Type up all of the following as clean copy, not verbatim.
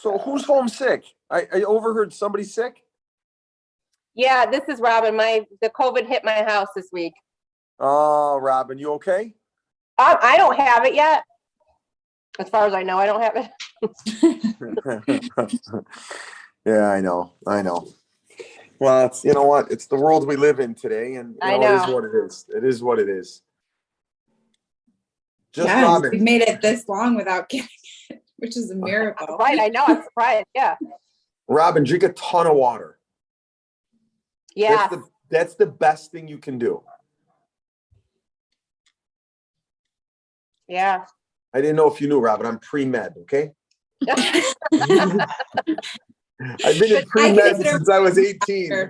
So who's home sick? I overheard somebody sick. Yeah, this is Robin. The COVID hit my house this week. Oh, Robin, you okay? I don't have it yet. As far as I know, I don't have it. Yeah, I know. Well, it's, you know what? It's the world we live in today, and I it know. is what it is. It is what it is. Just Yes, Robin. we've made it this long without getting it, which is a miracle. Right, I know. I'm surprised. Yeah. Robin, drink a ton of water. Yeah. That's the best thing you can do. Yeah. I didn't know if you knew, Robin. I'm pre-med, okay? I've been in pre-med since I was 18. All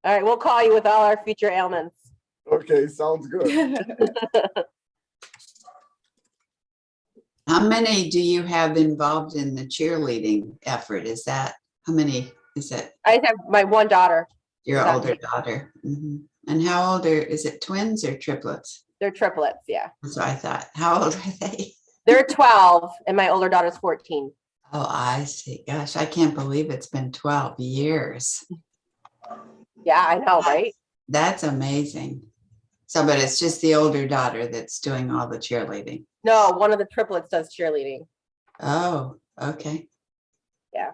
right, we'll call you with all our future ailments. Okay, sounds good. How many do you have involved in the cheerleading effort? How many is it? I have my one daughter. Your Not older me. daughter? Mhm. And how old is it twins or triplets? They're triplets. Yeah. That's what I thought. How old are they? They're 12 and my older daughter's 14. Oh, I see. Gosh, I can't believe it's been 12 years. Yeah, I know, right? That's amazing. So, but it's just the older daughter that's doing all the cheerleading. No, one of the triplets does cheerleading. Oh, okay. Yeah.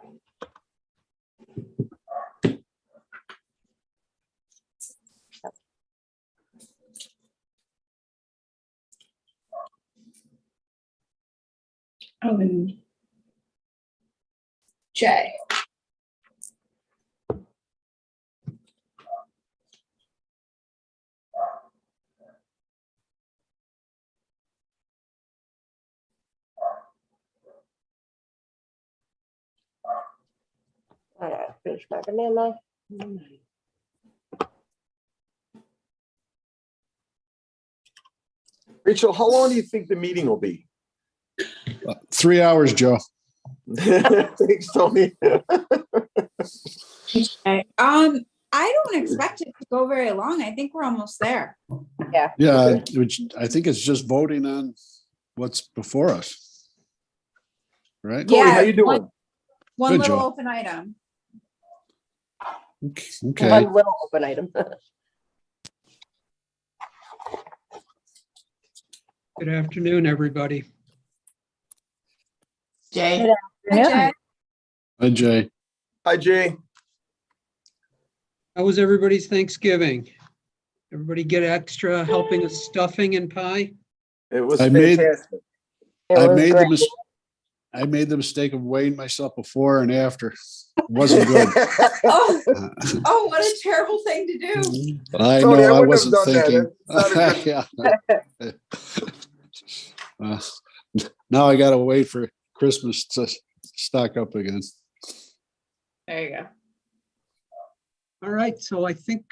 Oh, and Jay. All right, finish my banana. Rachel, how long do you think the meeting will be? 3 hours, Joe. Thanks, Tony. Okay. I don't expect it to go very long. I think we're almost there. Yeah. Yeah, which I think it's just voting on what's before us. Right? Tony, how you doing? One Good, little Joe. open item. Okay. One little open item. Good afternoon, everybody. Jay, Hi, Jay. Hi, Jay. Hi, Jay. How was everybody's Thanksgiving? Everybody get extra helping of stuffing and pie? It was I made- fantastic. It I was made great. I made the mistake of weighing myself before and after. It wasn't good. Oh, what a terrible thing to do. I Tony, know. I I wouldn't wasn't have done thinking. that. Yeah. Now I got to wait for Christmas to stock up again. There you go. All right, so I think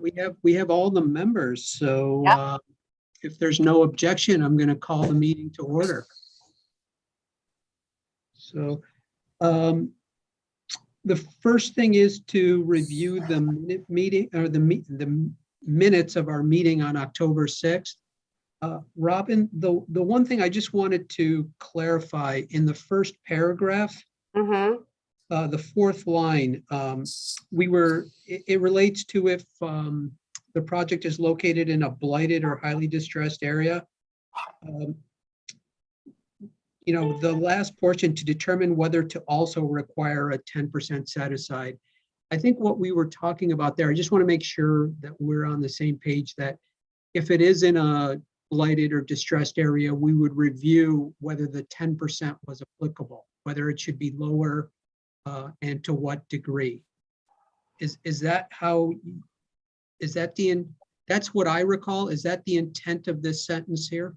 we have all the members. So if there's no objection, I'm going to call the meeting to order. So the first thing is to review the meeting or the minutes of our meeting on October 6th. Robin, the one thing I just wanted to clarify in the first paragraph, the fourth line, it relates to if the project is located in a blighted or highly distressed area. The last portion, to determine whether to also require a 10% set aside. I think what we were talking about there, I just want to make sure that we're on the same page, that if it is in a blighted or distressed area, we would review whether the 10% was applicable, whether it should be lower and to what degree. Is that how, that's what I recall. Is that the intent of this sentence here?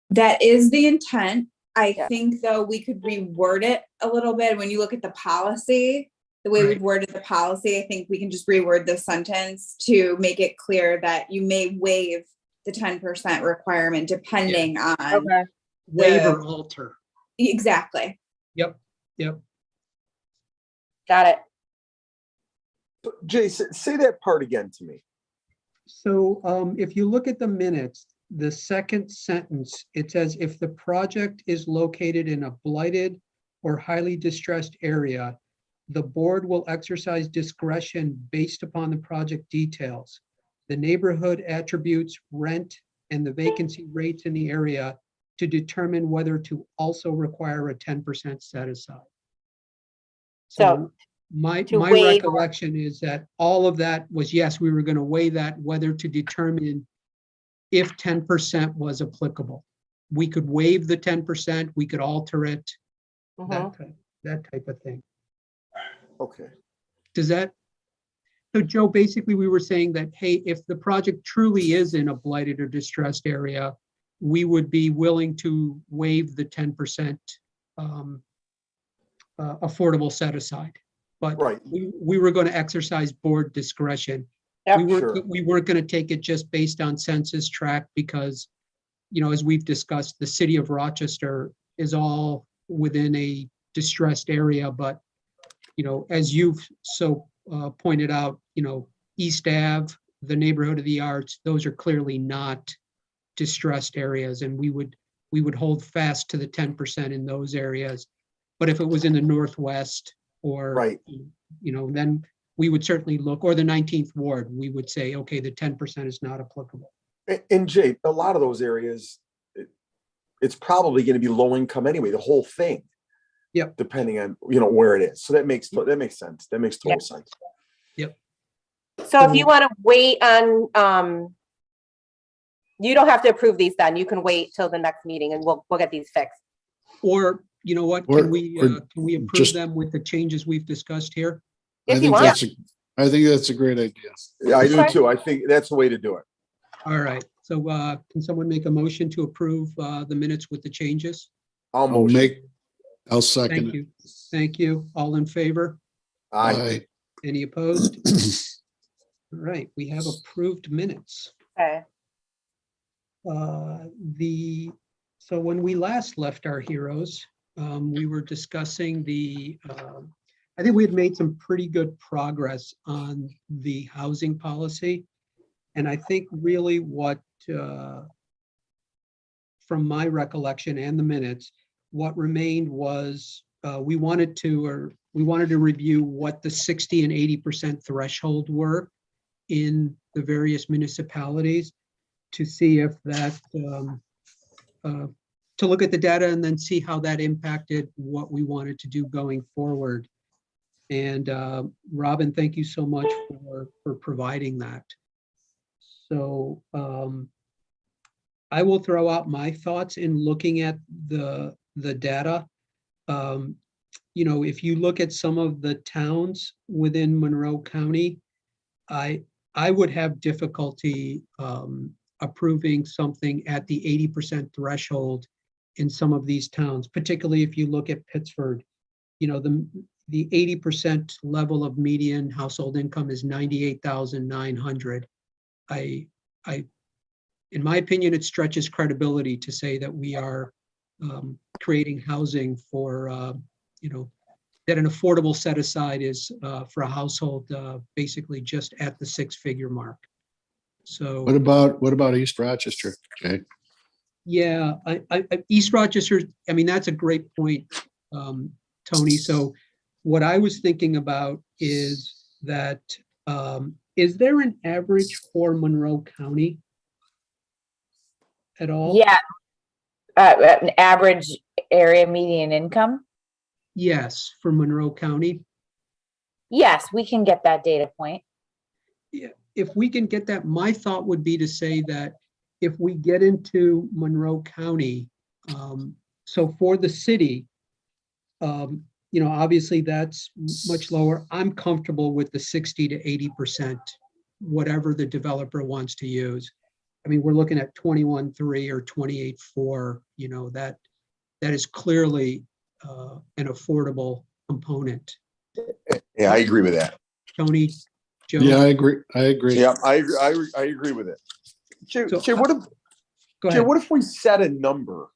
That is the intent. I Yeah. think, though, we could reword it a little bit. When you look at the policy, the way Right. we've worded the policy, I think we can just reword this sentence to make it clear that you may waive the 10% requirement depending on. Okay. Waive or alter. Exactly. Yep. Got it. Jay, say that part again to me. So if you look at the minutes, the second sentence, it says, if the project is located in a blighted or highly distressed area, the board will exercise discretion based upon the project details, the neighborhood attributes, rent, and the vacancy rates in the area to determine whether to also require a 10% set aside. So, My to waive- recollection is that all of that was, yes, we were going to weigh that, whether to determine if 10% was applicable. We could waive the 10%, we could alter it, Mhm. that type of thing. Okay. Does that? So Joe, basically we were saying that, hey, if the project truly is in a blighted or distressed area, we would be willing to waive the 10% affordable set aside. But Right. we were going to exercise board discretion. Yep. Sure. We weren't going to take it just based on census tract because, you know, as we've discussed, the city of Rochester is all within a distressed area, but, you know, as you've so pointed out, you know, East Ave, the neighborhood of the arts, those are clearly not distressed areas, and we would hold fast to the 10% in those areas. But if it was in the Northwest or, Right. you know, then we would certainly look, or the 19th ward, we would say, okay, the 10% is not applicable. And Jay, a lot of those areas, it's probably going to be low income anyway, the whole thing. Yep. Depending on, you know, where it is. So that makes sense. That makes total Yep. sense. So if you want to wait on, you don't have to approve these then. You can wait till the next meeting and we'll get these fixed. Or, you know what, Or- can we approve just- them with the changes we've discussed here? If I you think want. I think that's a great idea. Yeah, I do Okay. too. I think that's the way to do it. All right, so can someone make a motion to approve the minutes with the changes? I'll motion. I'll second Thank it. you. Thank you. All in favor? Aye. Any opposed? All right, we have approved minutes. Okay. So when we last left our heroes, we were discussing I think we had made some pretty good progress on the housing policy. And I think really what, from my recollection and the minutes, what remained was we wanted to review what the 60 and 80% threshold were in the various municipalities to see if that, to look at the data and then see how that impacted what we wanted to do going forward. And Robin, thank you so much for providing that. So I will throw out my thoughts in looking at the data. You know, if you look at some of the towns within Monroe County, I would have difficulty approving something at the 80% threshold in some of these towns, particularly if you look at Pittsford. You know, the 80% level of median household income is $98,900. In my opinion, it stretches credibility to say that we are creating housing for, you know, that an affordable set aside is for a household basically just at the six-figure mark. So What about East Rochester, Jay? yeah, East Rochester, I mean, that's a great point, Tony. So what I was thinking about is that, is there an average for Monroe County at all? Yeah, an average area median income. Yes, for Monroe County. Yes, we can get that data point. If we can get that, my thought would be to say that if we get into Monroe County, so for the city, you know, obviously that's much lower. I'm comfortable with the 60 to 80%, whatever the developer wants to use. I mean, we're looking at 21.3 or 28.4, you know, that is clearly an affordable component. Yeah, I agree with that. Tony, Joe? Yeah, I agree. Yeah, I agree with it. Jay, So, what if Go Jay, ahead. what if we set a number?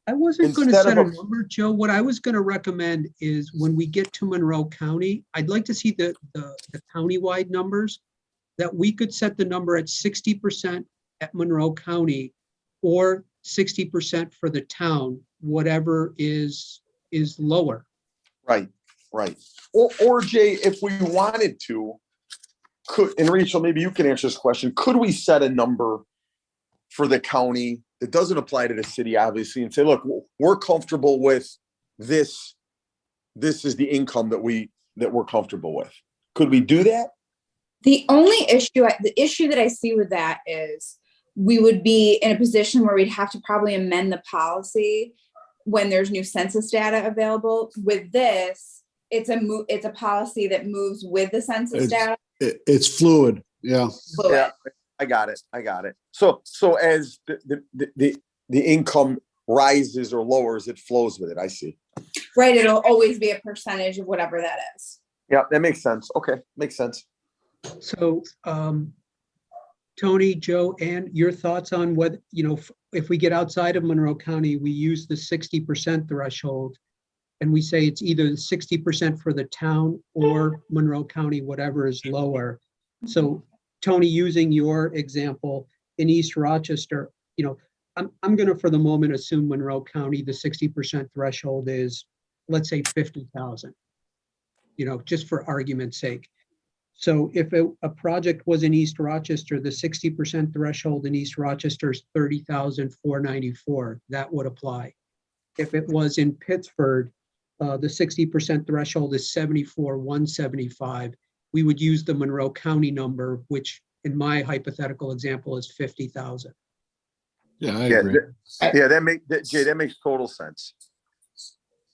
I wasn't going to Instead set of a number, Joe. What I was going to recommend is when we get to Monroe County, I'd like to see the countywide numbers, that we could set the number at 60% at Monroe County or 60% for the town, whatever is lower. Right, right. Or Jay, if we wanted to, and Rachel, maybe you can answer this question. Could we set a number for the county that doesn't apply to the city, obviously, and say, look, we're comfortable with this. This is the income that we're comfortable with. Could we do that? The only issue that I see with that is we would be in a position where we'd have to probably amend the policy when there's new census data available. With this, it's a policy that moves with the census data. It's fluid. Yeah. Yeah, I got it. So as the income rises or lowers, it flows with it. I see. Right. It'll always be a percentage of whatever that is. Yeah, that makes sense. Okay, makes sense. So, Tony, Joe, and your thoughts on whether, if we get outside of Monroe County, we use the 60% threshold and we say it's either 60% for the town or Monroe County, whatever is lower. So, Tony, using your example in East Rochester, I'm going to, for the moment, assume Monroe County, the 60% threshold is, let's say, 50,000, just for argument's sake. So if a project was in East Rochester, the 60% threshold in East Rochester is 30,494. That would apply. If it was in Pittsford, the 60% threshold is 74,175. We would use the Monroe County number, which in my hypothetical example is 50,000. Yeah, I agree. Jay, that makes total sense.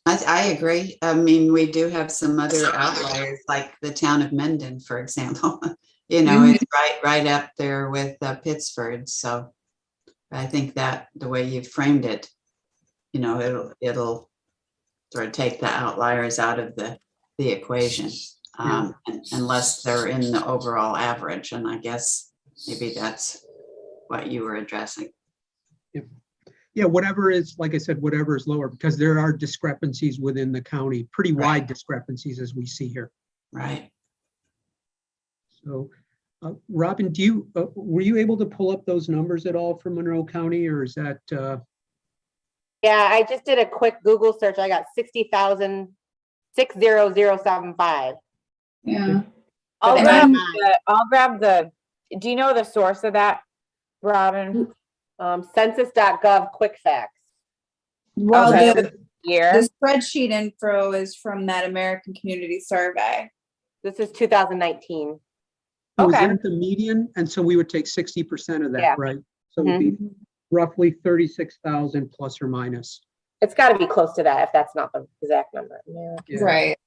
I agree. I mean, we do have some other outliers, like the town of Mendon, for example. It's right up there with Pittsford. So I think that the way you framed it, it'll sort of take the outliers out of the equation, unless they're in the overall average. And I guess maybe that's what you were addressing. Yeah, whatever is, like I said, whatever is lower, because there are discrepancies within the county, pretty wide discrepancies as we see here. Right. So, Robin, were you able to pull up those numbers at all for Monroe County, or is that? Yeah, I just did a quick Google search. I got 60,000, 60075. Yeah. I'll grab the, do you know the source of that, Robin? Census.gov quick facts. Well, Okay. the Year. spreadsheet info is from that American Community Survey. This is 2019. Oh, is Okay. that the median? And so we would take 60% of that, Yeah. right? So it would be roughly 36,000 plus or minus. It's got to be close to that if that's not the exact number. Yeah. Right.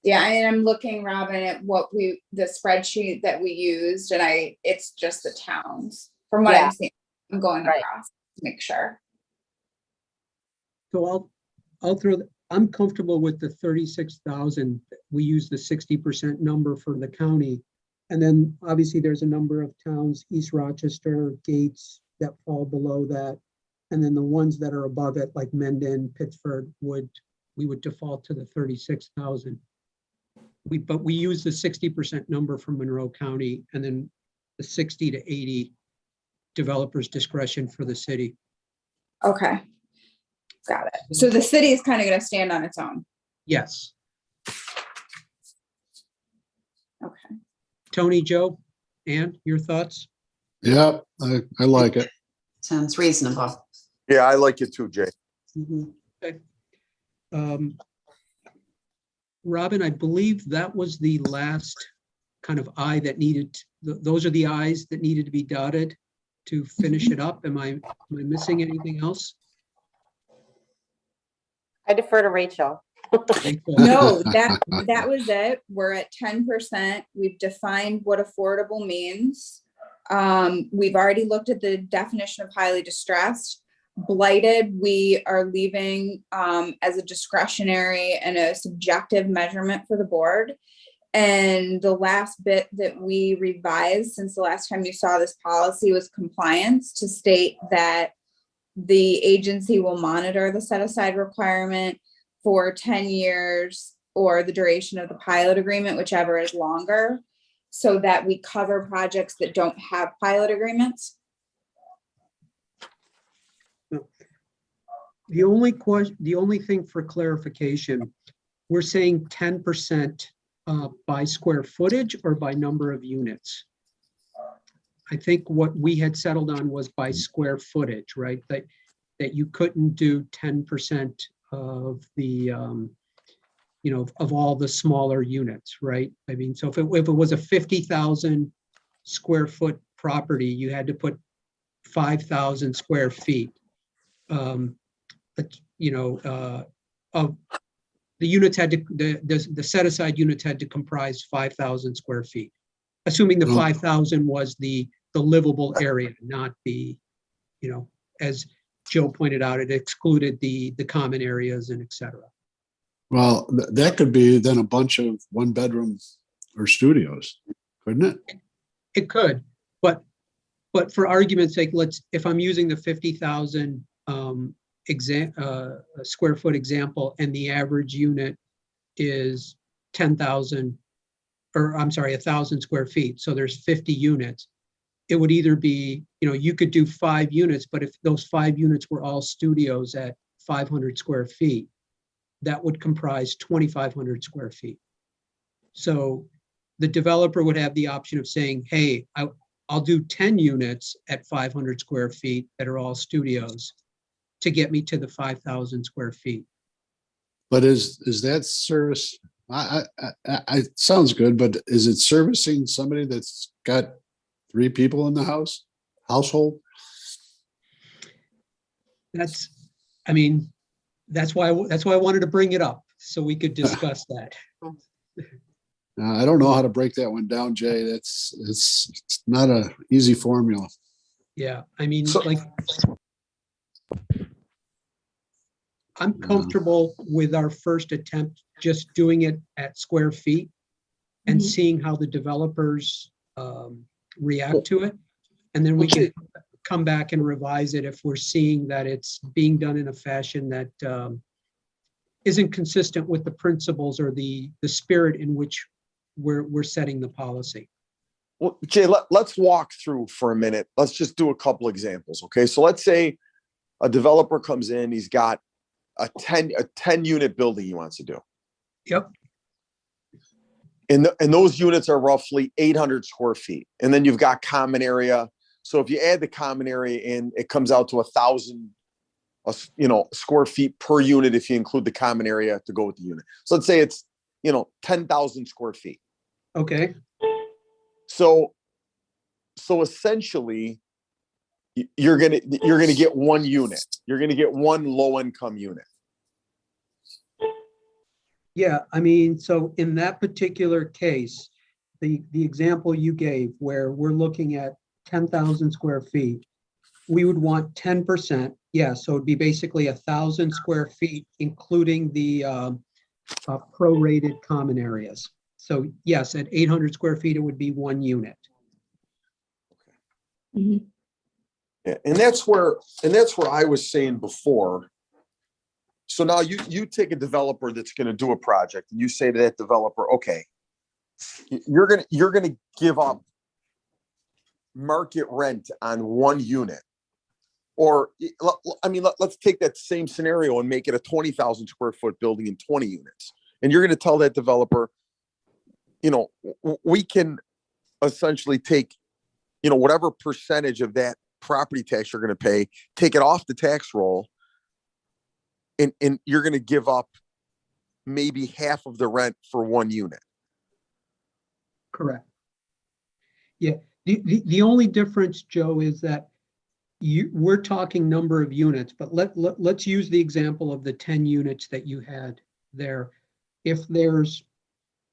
Yeah, and I'm looking, Robin, at the spreadsheet that we used, and it's just the towns from what Yeah. I've seen. I'm going Right. across to make sure. So I'm comfortable with the 36,000. We use the 60% number for the county. And then obviously there's a number of towns, East Rochester, Gates, that fall below that. And then the ones that are above it, like Mendon, Pittsford, we would default to the 36,000. But we use the 60% number for Monroe County and then the 60 to 80 developers discretion for the city. Okay. Got it. So the city is kind of going to stand on its own. Yes. Okay. Tony, Joe, Ann, your thoughts? Yeah, I like it. Sounds reasonable. Yeah, I like it too, Jay. Mhm. Okay. Robin, I believe that was the last kind of I that needed, those are the I's that needed to be dotted to finish it up. Am I missing anything else? I defer to Rachel. No, that was it. We're at 10%. We've defined what affordable means. We've already looked at the definition of highly distressed. Blighted, we are leaving as a discretionary and a subjective measurement for the board. And the last bit that we revised since the last time you saw this policy was compliance, to state that the agency will monitor the set aside requirement for 10 years or the duration of the pilot agreement, whichever is longer, so that we cover projects that don't have pilot agreements. The only thing for clarification, we're saying 10% by square footage or by number of units? I think what we had settled on was by square footage, right? That you couldn't do 10% of the, of all the smaller units, right? I mean, so if it was a 50,000 square foot property, you had to put 5,000 square feet. But, of the units had to, the set aside units had to comprise 5,000 square feet. Assuming the Oh. 5,000 was the livable area, not the, as Joe pointed out, it excluded the common areas and et cetera. Well, that could be then a bunch of one bedroom or studios, couldn't it? It could, but for argument's sake, if I'm using the 50,000 square foot example, and the average unit is 10,000, or I'm sorry, 1,000 square feet. So there's 50 units. It would either be, you could do 5 units, but if those 5 units were all studios at 500 square feet, that would comprise 2,500 square feet. So the developer would have the option of saying, hey, I'll do 10 units at 500 square feet that are all studios to get me to the 5,000 square feet. But is that service? It sounds good, but is it servicing somebody that's got 3 people in the household? That's why I wanted to bring it up so we could discuss that. I don't know how to break that one down, Jay. It's not a easy formula. Yeah, I mean, So- I'm comfortable with our first attempt, just doing it at square feet and Mhm. seeing how the developers react to it. And then we can come back and revise it if we're seeing that it's being done in a fashion that isn't consistent with the principles or the spirit in which we're setting the policy. Well, Jay, let's walk through for a minute. Let's just do a couple examples. Okay. So let's say a developer comes in, he's got a 10 unit building he wants to do. Yep. And those units are roughly 800 square feet. And then you've got common area. So if you add the common area in, it comes out to 1,000, square feet per unit if you include the common area to go with the unit. So let's say it's, 10,000 square feet. Okay. So essentially, you're gonna get one unit. You're gonna get one low income unit. Yeah, I mean, so in that particular case, the example you gave where we're looking at 10,000 square feet, we would want 10%. Yeah, so it'd be basically 1,000 square feet, including the prorated common areas. So yes, at 800 square feet, it would be one unit. Mhm. Yeah, and that's where I was saying before. So now you take a developer that's going to do a project and you say to that developer, okay, you're going to give up market rent on one unit. Or I mean, let's take that same scenario and make it a 20,000 square foot building in 20 units. And you're going to tell that developer, we can essentially take, whatever percentage of that property tax you're going to pay, take it off the tax roll, and you're going to give up maybe half of the rent for one unit. Correct. Yeah, the only difference, Joe, is that we're talking number of units, but let's use the example of the 10 units that you had there.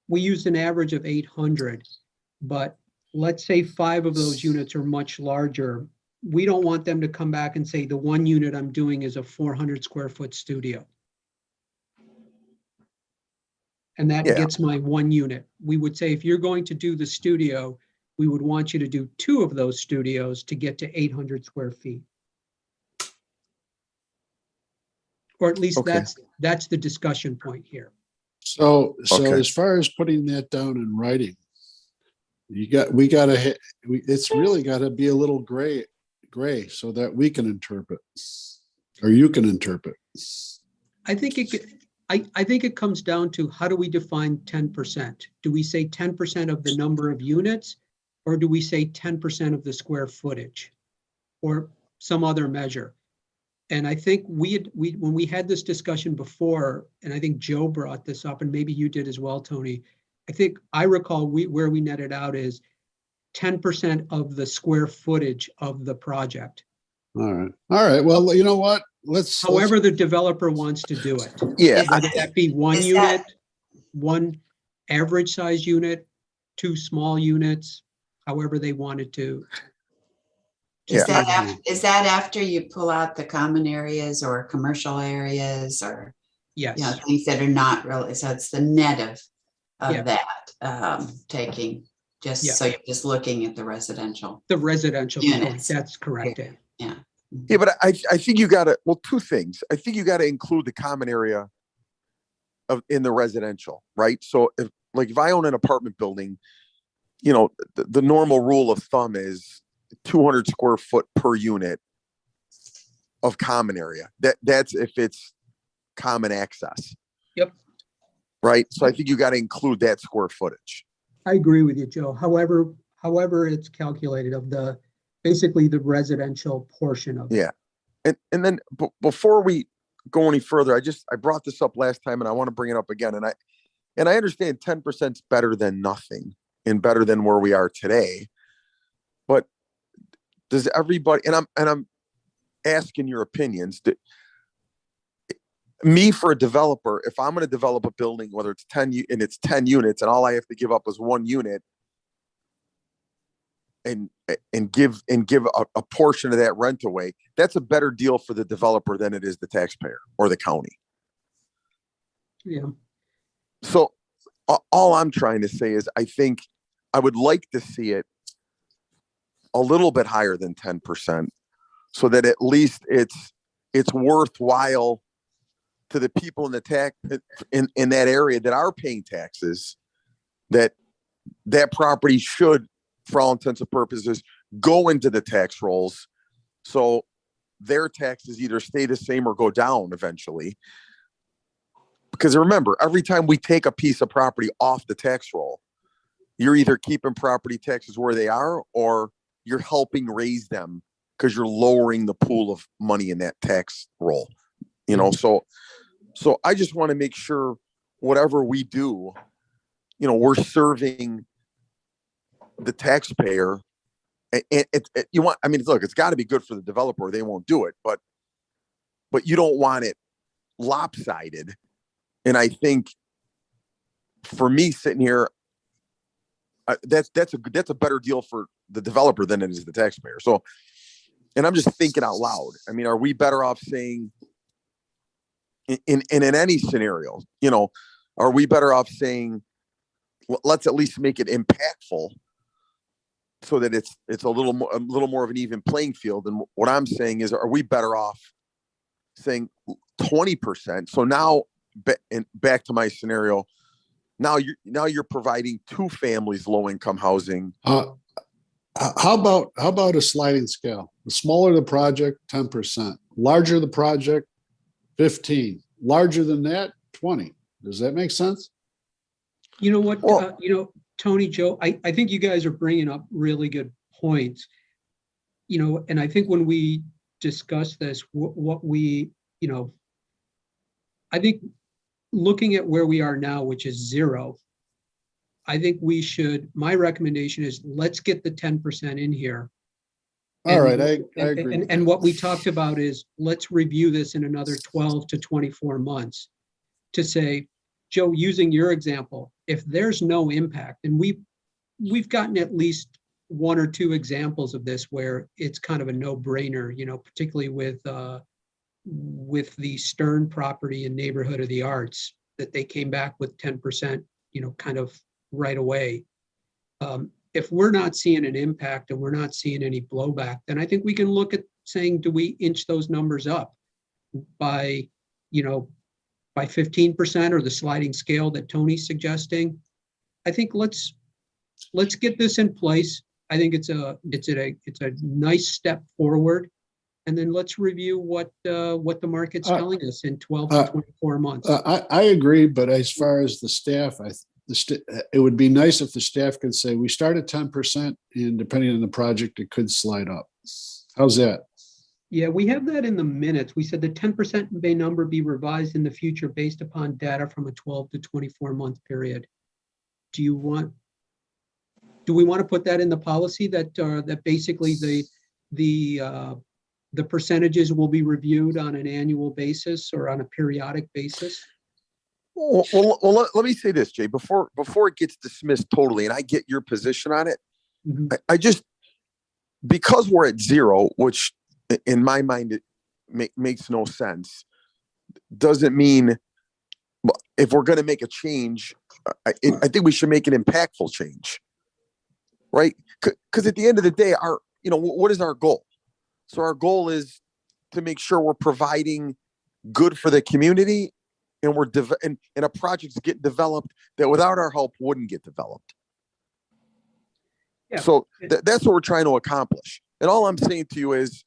We used an average of 800, but let's say 5 of those units are much larger. We don't want them to come back and say the one unit I'm doing is a 400 square foot studio. And that gets my one unit. We would say, if you're going to do the studio, we would want you to do 2 of those studios to get to 800 square feet. Or at least Okay. that's the discussion point here. So Okay. as far as putting that down in writing, it's really got to be a little gray so that we can interpret. Or you can interpret. I think I think it comes down to how do we define 10%? Do we say 10% of the number of units? Or do we say 10% of the square footage? Or some other measure? And I think when we had this discussion before, and I think Joe brought this up, and maybe you did as well, Tony. I think I recall where we netted out is 10% of the square footage of the project. All right. All right. Well, you know what? However the developer wants to do it. Yeah, Whether that be one Is unit, that- one average size unit, two small units, however they wanted to. Is that after you pull out the common areas or commercial areas or, Yes. you know, things that are not really, so it's the net of Yeah. that, taking, just Yeah. so you're just looking at the residential. The residential component, Units. that's correct. Yeah. Yeah. yeah, but I think you gotta, well, two things. I think you gotta include the common area in the residential, right? So if I own an apartment building, you know, the normal rule of thumb is 200 square foot per unit of common area. That's if it's common access. Yep. Right. So I think you got to include that square footage. I agree with you, Joe. However it's calculated of basically the residential portion of it. Yeah. And then before we go any further, I brought this up last time and I want to bring it up again. And I understand 10% is better than nothing and better than where we are today. But does everybody, and I'm asking your opinions, me for a developer, if I'm going to develop a building, whether it's 10 units and all I have to give up is one unit and give a portion of that rent away, that's a better deal for the developer than it is the taxpayer or the county. Yeah. So all I'm trying to say is I think I would like to see it a little bit higher than 10% so that at least it's worthwhile to the people in the tax in that area that are paying taxes, that property should, for all intents and purposes, go into the tax rolls. So their taxes either stay the same or go down eventually. Because remember, every time we take a piece of property off the tax roll, you're either keeping property taxes where they are or you're helping raise them because you're lowering the pool of money in that tax roll. You know, so I just want to make sure whatever we do, you know, we're serving the taxpayer. And look, it's got to be good for the developer. They won't do it, but you don't want it lopsided. And I think for me sitting here, that's a better deal for the developer than it is the taxpayer. So, and I'm just thinking out loud. I mean, are we better off saying in any scenario, you know, are we better off saying, let's at least make it impactful so that it's a little more of an even playing field? And what I'm saying is, are we better off saying 20%? So now, back to my scenario, now you're providing two families low income housing. How about a sliding scale? The smaller the project, 10%. Larger the project, 15. Larger than that, 20. Does that make sense? You know what, Tony, Joe, I think you guys are bringing up really good points. You know, and I think when we discuss this, what we, you know, I think looking at where we are now, which is 0, I think my recommendation is let's get the 10% in here. All right, I agree. And what we talked about is let's review this in another 12 to 24 months to say, Joe, using your example, if there's no impact, and we've gotten at least 1 or 2 examples of this where it's kind of a no-brainer, you know, particularly with the Stern property in Neighborhood of the Arts, that they came back with 10%, you know, kind of right away. If we're not seeing an impact and we're not seeing any blowback, then I think we can look at saying, do we inch those numbers up by 15% or the sliding scale that Tony's suggesting? I think let's get this in place. I think it's a nice step forward. And then let's review what the market's Uh, telling us in 12 to 24 months. I agree, but as far as the staff, it would be nice if the staff could say, we start at 10% and depending on the project, it could slide up. How's that? Yeah, we have that in the minutes. We said the 10% may number be revised in the future based upon data from a 12 to 24 month period. Do we want to put that in the policy that basically the percentages will be reviewed on an annual basis or on a periodic basis? Well, let me say this, Jay, before it gets dismissed totally, and I get your position on it. Mhm. I just, because we're at 0, which in my mind, it makes no sense, doesn't mean if we're going to make a change, I think we should make an impactful change, right? Because at the end of the day, what is our goal? So our goal is to make sure we're providing good for the community, and and a project's getting developed that without our help wouldn't get developed. Yeah. So that's what we're trying to accomplish. And all I'm saying to you is,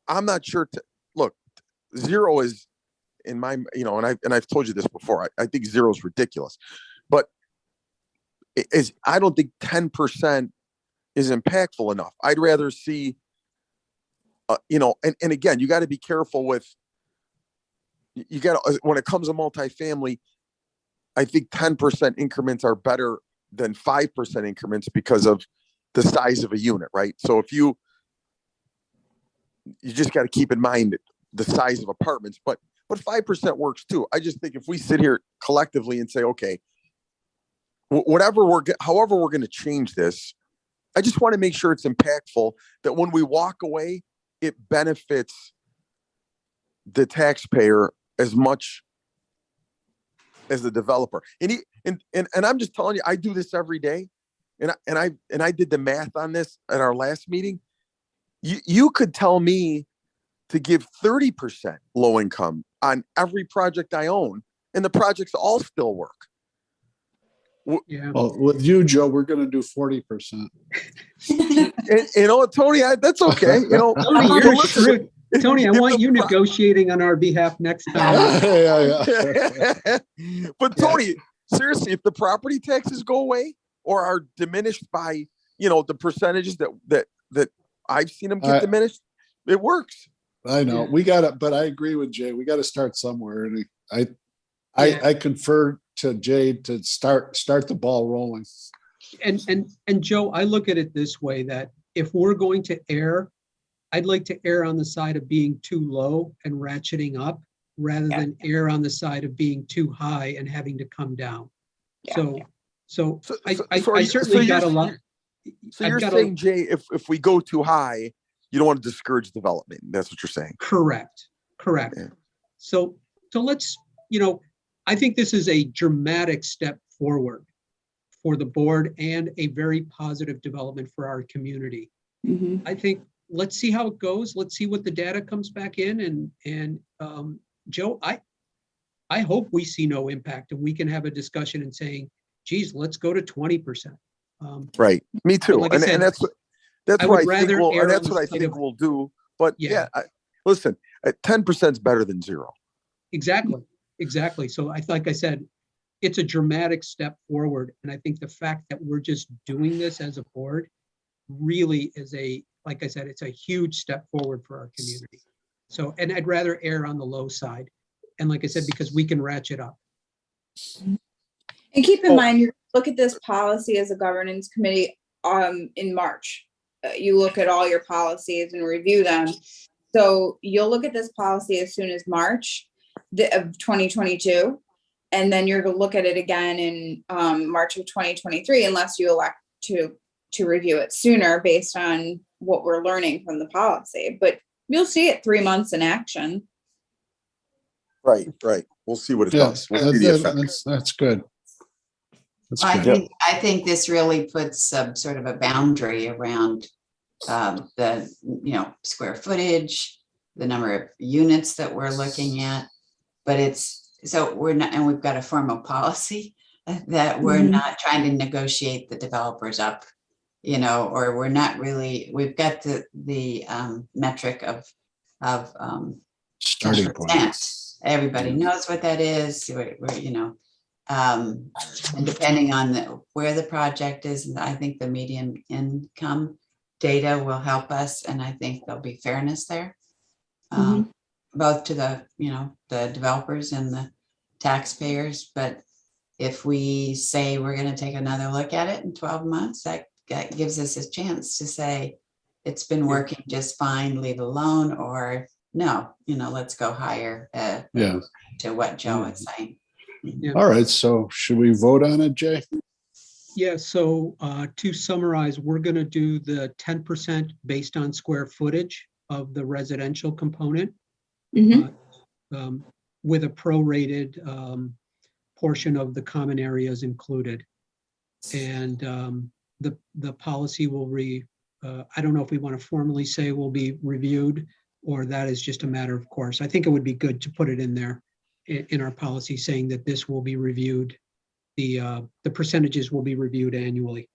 I'm not sure. Look, 0 is in my, and I've told you this before. I think 0 is ridiculous, but I don't think 10% is impactful enough. I'd rather see. And again, you got to be careful with, when it comes to multifamily, I think 10% increments are better than 5% increments because of the size of a unit, right? So if you just got to keep in mind the size of apartments, but 5% works too. I just think if we sit here collectively and say, okay, however we're going to change this, I just want to make sure it's impactful, that when we walk away, it benefits the taxpayer as much as the developer. And I'm just telling you, I do this every day. And I did the math on this at our last meeting. You could tell me to give 30% low income on every project I own, and the projects all still work. Yeah. Well, with you, Joe, we're going to do 40%. And, Tony, that's okay. Tony, you're screwed. Tony, I want you negotiating on our behalf next time. Yeah. But Tony, seriously, if the property taxes go away or are diminished by, the percentages that I've seen them get diminished, it works. I know we got it, but I agree with Jay. We got to start somewhere. And I confer to Jay to start the ball rolling. And Joe, I look at it this way, that if we're going to err, I'd like to err on the side of being too low and ratcheting up rather than err on the side of being too high and having to come down. Yeah. So I certainly got a lot. So you're saying, Jay, if we go too high, you don't want to discourage development. That's what you're saying. Correct. Yeah. So let's, I think this is a dramatic step forward for the board and a very positive development for our community. Mhm. I think let's see how it goes. Let's see what the data comes back in. And Joe, I hope we see no impact and we can have a discussion and saying, geez, let's go to 20%. Right. Me too. Like I said, and that's what I think we'll do. But Yeah. Listen, 10% is better than 0. Exactly. So like I said, it's a dramatic step forward. And I think the fact that we're just doing this as a board really is like I said, it's a huge step forward for our community. So, and I'd rather err on the low side. And like I said, because we can ratchet up. And keep in mind, you look at this policy as a governance committee in March. You look at all your policies and review them. So you'll look at this policy as soon as March of 2022. And then you're going to look at it again in March of 2023, unless you elect to review it sooner based on what we're learning from the policy. But you'll see it 3 months in action. Right. We'll see what it does. We'll see the effect. That's good. I think this really puts sort of a boundary around the square footage, the number of units that we're looking at. But we're not, and we've got a formal policy that we're not trying to negotiate the developers up, or we're not really. We've got the metric of of Starting point. 10%. Everybody knows what that is, you know. And depending on where the project is, and I think the median income data will help us, and I think there'll be fairness there. Both to the, you know, the developers and the taxpayers. But if we say we're going to take another look at it in 12 months, that gives us a chance to say it's been working just fine, leave it alone, or no, you know, let's go higher to what Joe is saying. Yeah. All right, so should we vote on it, Jay? Yeah, so to summarize, we're gonna do the 10% based on square footage of the residential component with a prorated portion of the common areas included. And the policy will I don't know if we want to formally say will be reviewed, or that is just a matter of course. I think it would be good to put it in there in our policy saying that this will be reviewed. The percentages will be reviewed annually.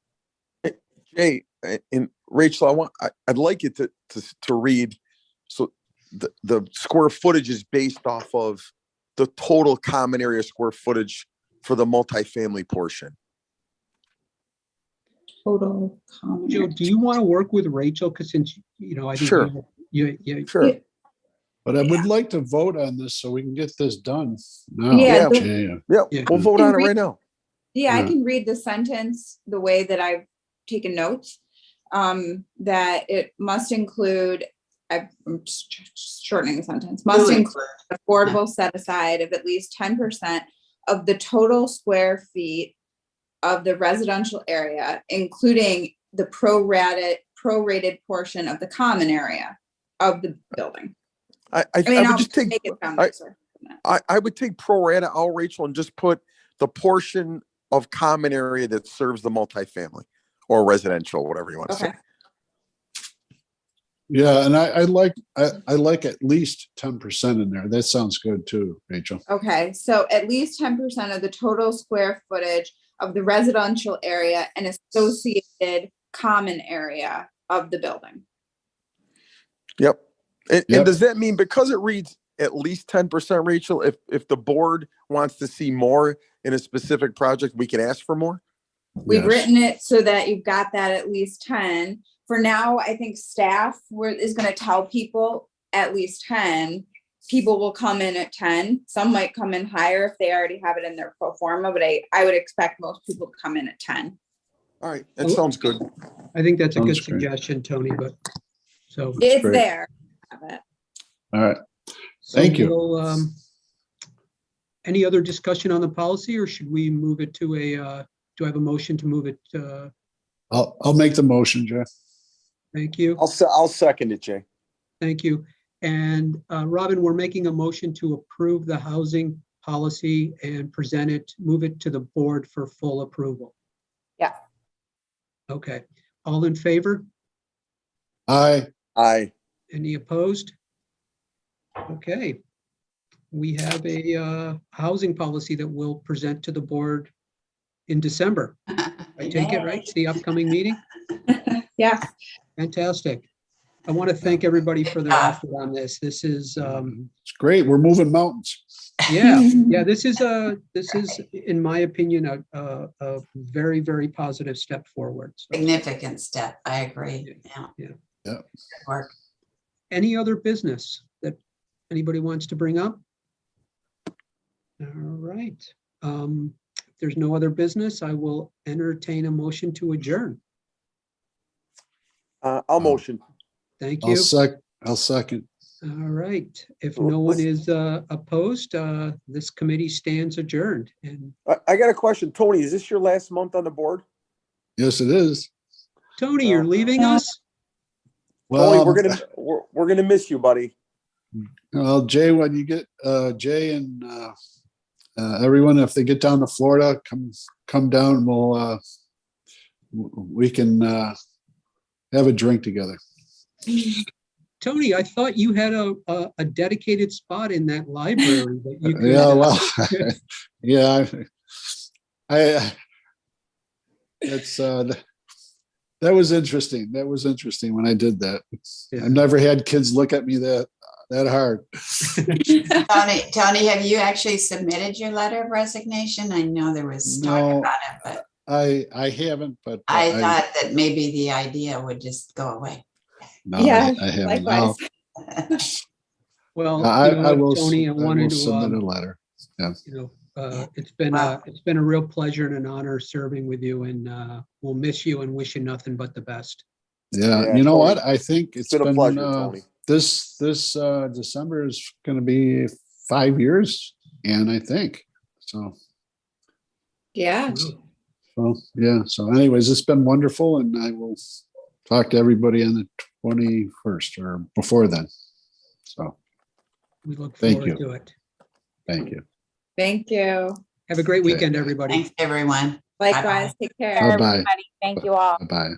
Jay and Rachel, I'd like it to read. So the square footage is based off of the total common area square footage for the multifamily portion. Total common. Joe, do you want to work with Rachel? Because since, you know, I think Sure. you Sure. But I would like to vote on this so we can get this done now. Yeah, Jay. Yeah, Yeah. we'll vote on it right now. Yeah, I can read the sentence the way that I've taken notes. That it must include, I'm shortening the sentence, must include affordable set aside of at least 10% of the total square feet of the residential area, including the prorated portion of the common area of the building. I mean, would I'll just take, make it sound nicer. I would take pro rata out, Rachel, and just put the portion of common area that serves the multifamily or residential, whatever you want to say. Yeah, and I like at least 10% in there. That sounds good too, Rachel. Okay, so at least 10% of the total square footage of the residential area and associated common area of the building. Yep. And Yep. does that mean, because it reads at least 10%, Rachel, if the board wants to see more in a specific project, we can ask for more? We've Yes. written it so that you've got that at least 10. For now, I think staff is going to tell people at least 10. People will come in at 10. Some might come in higher if they already have it in their pro forma, but I would expect most people to come in at 10. All right, that sounds good. I think that's a good Sounds great. suggestion, Tony, but so. It's great. there. Have it. All right. So Thank you. we'll, any other discussion on the policy, or should we move it to do I have a motion to move it? I'll make the motion, Jeff. Thank you. I'll second it, Jay. Thank you. And Robin, we're making a motion to approve the housing policy and move it to the board for full approval. Yeah. Okay. All in favor? Aye. Any opposed? Okay. We have a housing policy that we'll present to the board in December. I take it, right? The upcoming meeting? Yeah. Fantastic. I want to thank everybody for their effort on this. This is, It's great. We're moving mountains. yeah, this is, in my opinion, a very, very positive step forward. So, Significant step. I agree. Yeah. Yeah. Yeah. Good work. any other business that anybody wants to bring up? All right. If there's no other business, I will entertain a motion to adjourn. I'll motion. Thank I'll you. second. All right. If no one is opposed, this committee stands adjourned. And I got a question. Tony, is this your last month on the board? Yes, it is. Tony, you're leaving us? Tony, Well, we're gonna miss you, buddy. well, Jay, when you get Jay and everyone, if they get down to Florida, come down. We can have a drink together. Tony, I thought you had a dedicated spot in that library that you could. Yeah, well, yeah, it's that was interesting. That was interesting when I did that. Yeah. I've never had kids look at me that hard. Tony, have you actually submitted your letter of resignation? I know there was talk No. about it, but I haven't, but I thought that maybe the idea would just go away. no, Yeah, I haven't. likewise. Well, I you know will, what, Tony, I I wanted will to, submit a letter. Yeah. you Yeah. know, Wow. it's been a real pleasure and an honor serving with you, and we'll miss you and wish you nothing but the best. Yeah, Yeah, you know Tony, what? I think It's been a pleasure, Tony. this December is gonna be 5 years, and I think so. Yeah. So yeah. So anyways, it's been wonderful, and I will talk to everybody on the 21st or before then. So We look Thank forward you. to it. thank you. Thank you. Have a great Okay. weekend, everybody. Thanks, everyone. Likewise. Take care. Bye-bye. Everybody, thank you all. Bye-bye.